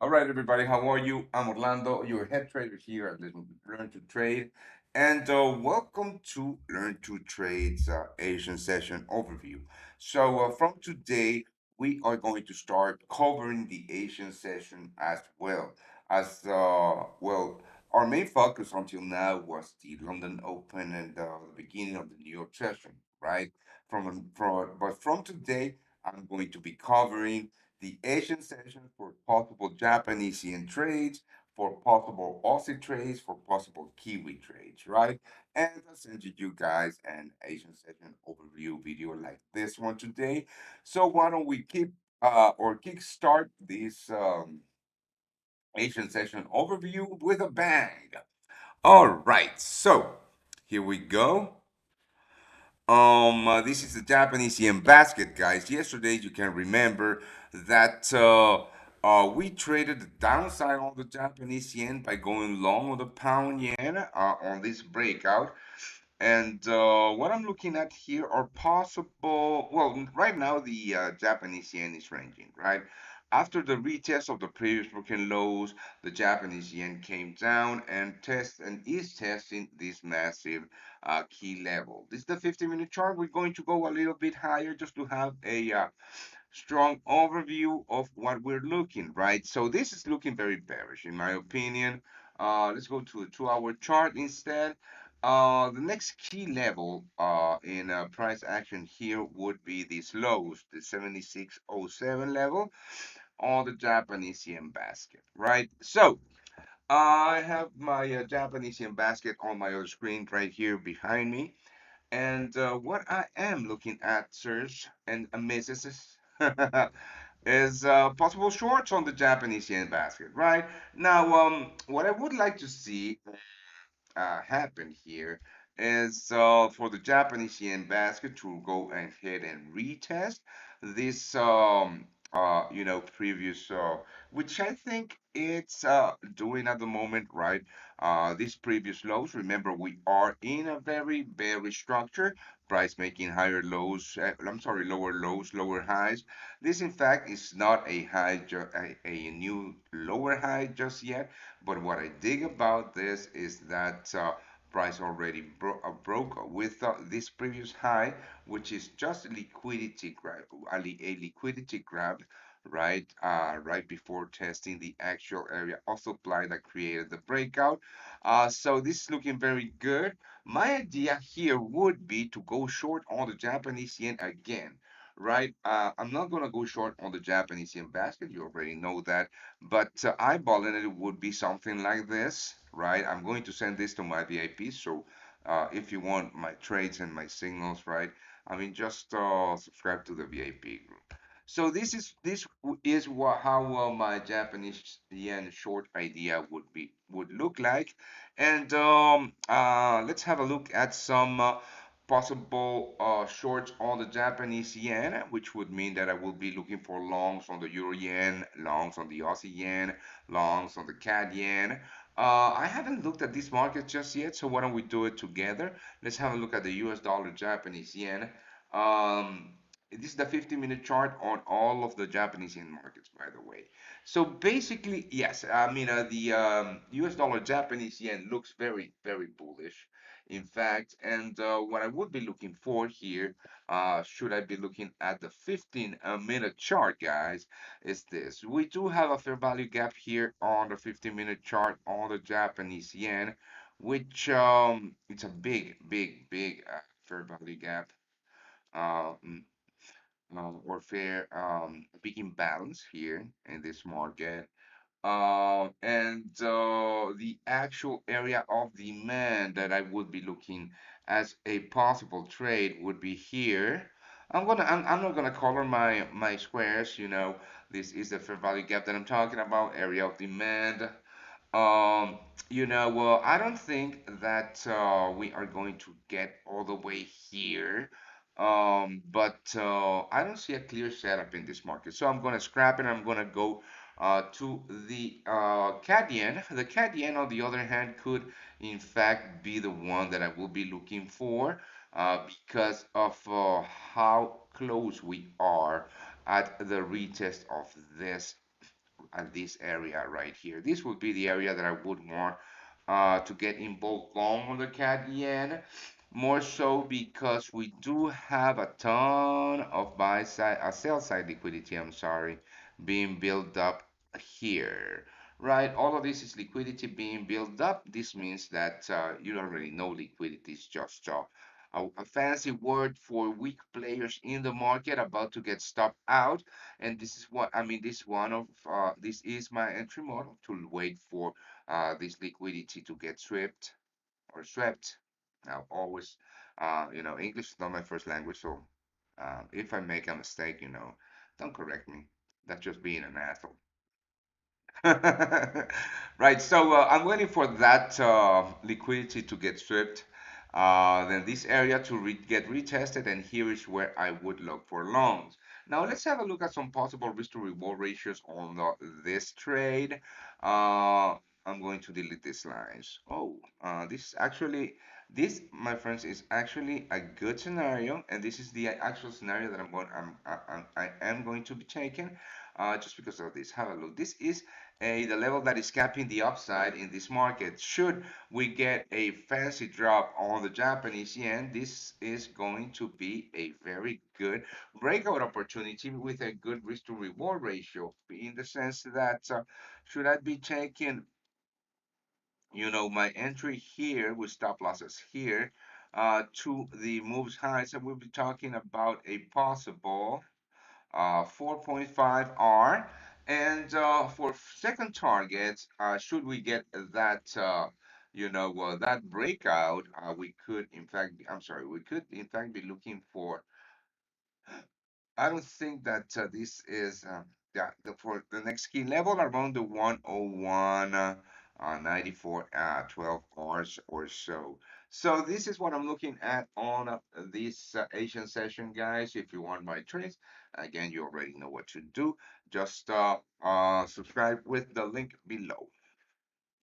All right, everybody, how are you? I'm Orlando, your head trader here at Learn to Trade, and welcome to Learn to Trade's Asian session overview. From today, we are going to start covering the Asian session as well. Our main focus until now was the London Open and the beginning of the New York session, right? But from today, I'm going to be covering the Asian session for possible Japanese yen trades, for possible Aussie trades, for possible Kiwi trades, right? And I sent you guys an Asian session overview video like this one today. So why don't we keep or kickstart this Asian session overview with a bang? All right, so here we go. This is the Japanese yen basket, guys. Yesterday, you can remember that we traded the downside on the Japanese yen by going long on the pound yen on this breakout. And what I'm looking at here are possible. Well, right now the Japanese yen is ranging, right? After the retest of the previous broken lows, the Japanese yen came down and is testing this massive key level. This is the 50-minute chart. We're going to go a little bit higher just to have a strong overview of what we're looking, right? So this is looking very bearish, in my opinion. Let's go to a 2-hour chart instead. The next key level in price action here would be these lows, the 76.07 level on the Japanese yen basket, right? So I have my Japanese yen basket on my other screen right here behind me. And what I am looking at, sirs and misses, is possible shorts on the Japanese yen basket, right? Now, what I would like to see happen here is for the Japanese yen basket to go ahead and retest this previous which I think it's doing at the moment, right? These previous lows, remember we are in a very bearish structure, price making higher lows, I'm sorry, lower lows, lower highs. This in fact is not a a new lower high just yet, but what I dig about this is that price already broke with this previous high, which is just a liquidity grab, a liquidity grab, right? Right before testing the actual area of supply that created the breakout. So this is looking very good. My idea here would be to go short on the Japanese yen again, right? I'm not gonna go short on the Japanese yen basket. You already know that, but eyeballing it would be something like this, right? I'm going to send this to my VIP. So if you want my trades and my signals, right? I mean, just subscribe to the VIP group. So this is what how my Japanese yen short idea would look like, and let's have a look at some possible shorts on the Japanese yen, which would mean that I will be looking for longs on the euro yen, longs on the Aussie yen, longs on the CAD yen. I haven't looked at this market just yet, so why don't we do it together? Let's have a look at the US dollar Japanese yen. Um, this is the 50-minute chart on all of the Japanese yen markets, by the way. So basically, yes, I mean, the US dollar Japanese yen looks very, very bullish, in fact. And what I would be looking for here, should I be looking at the 15-minute chart, guys, is this. We do have a fair value gap here on the 15-minute chart on the Japanese yen, which it's a big, big, big fair value gap. Um, or fair big imbalance here in this market. And the actual area of demand that I would be looking as a possible trade would be here. I'm not gonna color my squares, this is the fair value gap that I'm talking about, area of demand. um, I don't think that we are going to get all the way here. But I don't see a clear setup in this market. So I'm going to scrap it. I'm going to go to the CAD yen. The CAD yen, on the other hand, could in fact be the one that I will be looking for because of how close we are at the retest of this at this area right here. This would be the area that I would want to get involved long on the CAD yen. More so because we do have a ton of buy side, sell side liquidity, I'm sorry, being built up here, right? All of this is liquidity being built up. This means that you already know liquidity is just a fancy word for weak players in the market about to get stopped out. And this is what I mean. This is my entry model to wait for this liquidity to get swept. Now, always, English is not my first language, so if I make a mistake, don't correct me. That's just being an asshole. Right, so I'm waiting for that liquidity to get stripped. Then this area to get retested, and here is where I would look for longs. Now let's have a look at some possible risk to reward ratios on this trade. I'm going to delete these lines. Oh, this, my friends, is actually a good scenario, and this is the actual scenario that I am going to be taking. Just because of this, have a look. This is the level that is capping the upside in this market. Should we get a fancy drop on the Japanese yen, this is going to be a very good breakout opportunity with a good risk to reward ratio in the sense that should I be taking, my entry here with stop losses here to the moves high, so we'll be talking about a possible 4.5R. And for second target, should we get that breakout, we could in fact, we could in fact be looking for. I don't think that this is, yeah, for the next key level around the 101, 94, 12 hours or so. So this is what I'm looking at on this Asian session, guys. If you want my trades, again, you already know what to do. Just subscribe with the link below.